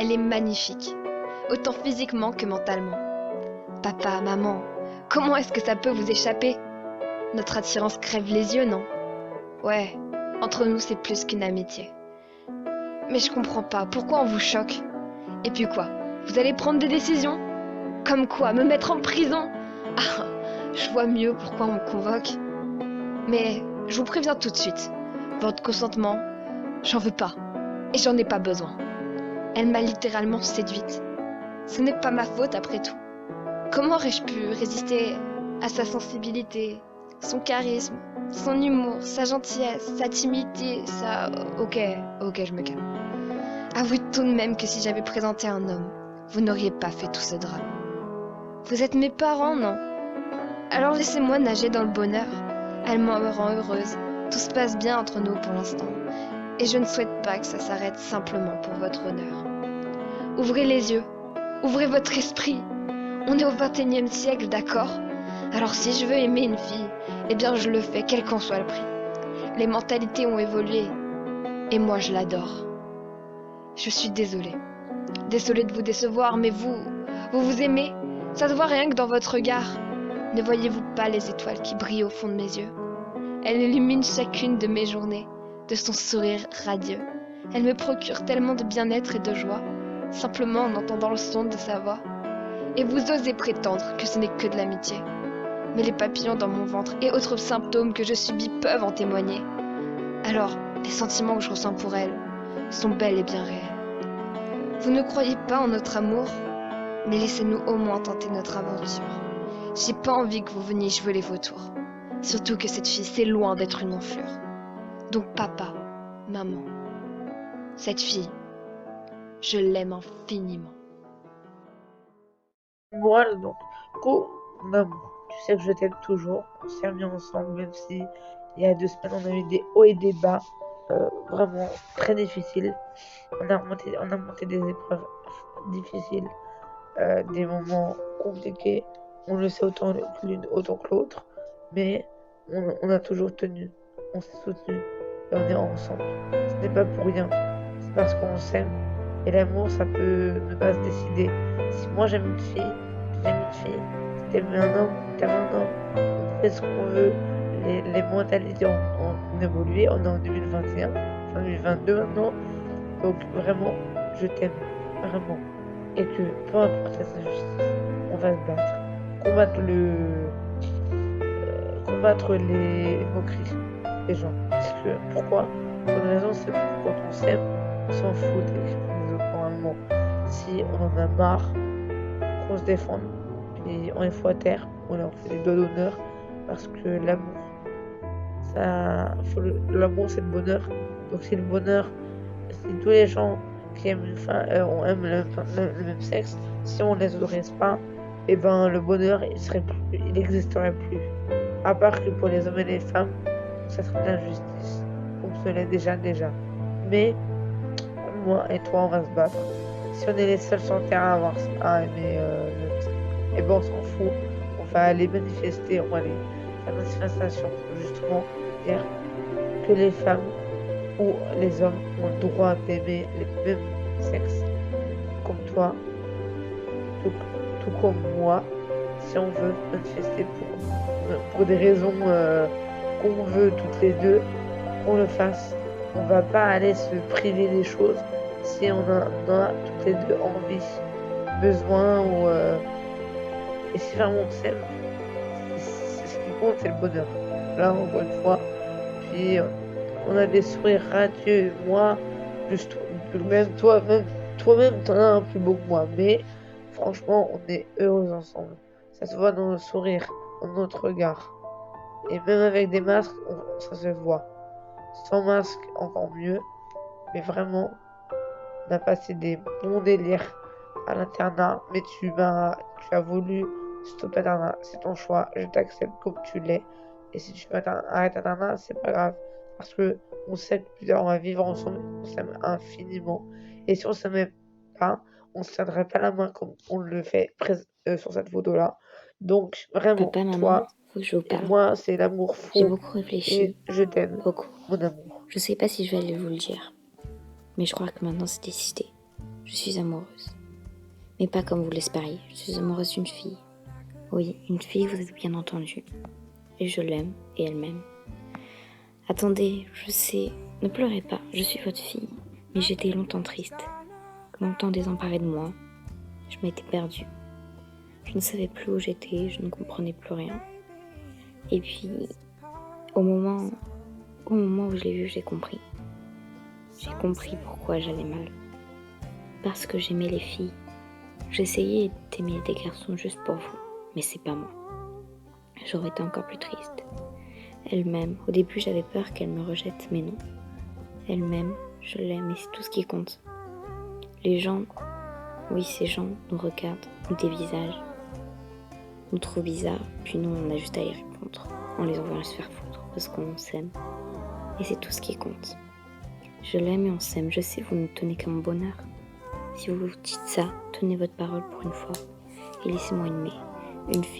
Elle est magnifique, autant physiquement que mentalement. Papa, maman, comment est-ce que ça peut vous échapper? Notre attirance crève les yeux, non? Ouais, entre nous c'est plus qu'une amitié. Mais je comprends pas, pourquoi on vous choque? Et puis quoi? Vous allez prendre des décisions? Comme quoi? Me mettre en prison? Ah, je vois mieux pourquoi on me convoque. Mais je vous préviens tout de suite, votre consentement, j'en veux pas. Et j'en ai pas besoin. Elle m'a littéralement séduite. Ce n'est pas ma faute après tout. Comment aurais-je pu résister à sa sensibilité, son charisme, son humour, sa gentillesse, sa timidité, sa... Ok, je me calme. Avouez tout de même que si j'avais présenté un homme, vous n'auriez pas fait tout ce drame. Vous êtes mes parents, non? Alors laissez-moi nager dans le bonheur. Elle me rend heureuse. Tout se passe bien entre nous pour l'instant. Et je ne souhaite pas que ça s'arrête simplement pour votre honneur. Ouvrez les yeux. Ouvrez votre esprit. On est au XXIe siècle, d'accord? Alors si je veux aimer une fille, eh bien je le fais, quel qu'en soit le prix. Les mentalités ont évolué. Et moi je l'adore. Je suis désolée. Désolée de vous décevoir, mais vous aimez. Ça se voit rien que dans votre regard. Ne voyez-vous pas les étoiles qui brillent au fond de mes yeux? Elle illumine chacune de mes journées, de son sourire radieux. Elle me procure tellement de bien-être et de joie, simplement en entendant le son de sa voix. Et vous osez prétendre que ce n'est que de l'amitié. Mais les papillons dans mon ventre et autres symptômes que je subis peuvent en témoigner. Alors, les sentiments que je ressens pour elle sont bel et bien réels. Vous ne croyez pas en notre amour? Mais laissez-nous au moins tenter notre aventure. J'ai pas envie que vous veniez jouer les vautours. Surtout que cette fille, c'est loin d'être une enflure. Donc papa, maman, cette fille, je l'aime infiniment. Moi, donc, coup, mon amour, tu sais que je t'aime toujours. On s'est remis ensemble, même si il y a 2 semaines, on a eu des hauts et des bas, vraiment très difficiles. On a monté des épreuves difficiles, des moments compliqués. On le sait autant l'une autant que l'autre, mais on a toujours tenu. On s'est soutenu et on est ensemble. Ce n'est pas pour rien. C'est parce qu'on s'aime. Et l'amour, ça peut ne pas se décider. Si moi j'aime une fille, tu aimes une fille. Si t'aimes un homme, t'aimes un homme. On fait ce qu'on veut. Les mentalités ont évolué. On est en 2021, enfin 2022 maintenant. Donc vraiment, je t'aime. Vraiment. Et que peu importe les injustices, on va se battre. Combattre combattre les moqueries des gens. Parce que pourquoi? Pour une raison, c'est que quand on s'aime, on s'en fout des autres normalement. Si on en a marre, qu'on se défende, puis on est fois à terre, on leur fait des doigts d'honneur, parce que l'amour, l'amour c'est le bonheur. Donc si le bonheur, si tous les gens qui aiment une femme, on aime le même sexe, si on les autorise pas, et ben le bonheur il n'existerait plus. À part que pour les hommes et les femmes, ça serait de l'injustice. On se l'est déjà. Mais moi et toi, on va se battre. Si on est les seuls sur Terre à aimer et ben on s'en fout. On va aller manifester, on va aller faire une manifestation pour justement dire que les femmes ou les hommes ont le droit d'aimer les mêmes sexes, comme toi, tout comme moi, si on veut manifester pour des raisons qu'on veut toutes les deux, qu'on le fasse. On va pas aller se priver des choses si on a toutes les deux envie, besoin et si vraiment on s'aime, c'est ce qui compte, c'est le bonheur. Là encore une fois, puis on a des sourires radieux. Moi, juste toi-même, t'en as un plus beau que moi, mais franchement, on est heureux ensemble. Ça se voit dans nos sourires, dans notre regard. Et même avec des masques, ça se voit. Sans masque, encore mieux. Mais vraiment, on a passé des bons délires à l'internat. Mais tu as voulu stopper l'internat. C'est ton choix. Je t'accepte comme tu l'es. Et si tu veux arrêter l'internat, c'est pas grave. Parce que on sait que plus tard, on va vivre ensemble. On s'aime infiniment. Et si on s'aimait pas, on se tiendrait pas la main comme on le fait sur cette photo-là. Donc, vraiment, Papa, maman, toi faut que je vous et parle. moi, c'est l'amour J'ai fou. beaucoup réfléchi, Et je t'aime, beaucoup. mon amour. Je sais pas si je vais aller vous le dire, mais je crois que maintenant c'est décidé. je suis amoureuse. Mais pas comme vous l'espériez, je suis amoureuse d'une fille. Oui, une fille, vous êtes bien entendu. Et je l'aime, et elle m'aime. Attendez, je sais, ne pleurez pas, je suis votre fille. Mais j'étais longtemps triste, longtemps désemparée de moi. Je m'étais perdue. Je ne savais plus où j'étais, je ne comprenais plus rien. Et puis, au moment où je l'ai vu, j'ai compris. J'ai compris pourquoi j'allais mal. Parce que j'aimais les filles. J'essayais d'aimer des garçons juste pour vous, mais c'est pas moi. J'aurais été encore plus triste. Elle m'aime. Au début, j'avais peur qu'elle me rejette, mais non. Elle m'aime, je l'aime et c'est tout ce qui compte. Les gens, oui, ces gens nous regardent, nous dévisagent, nous trouvent bizarres, puis nous, on a juste à y répondre en les envoyant se faire foutre parce qu'on s'aime. Et c'est tout ce qui compte. Je l'aime et on s'aime. Je sais, vous ne tenez qu'à mon bonheur. Si vous dites ça, tenez votre parole pour une fois et laissez-moi aimer une fille.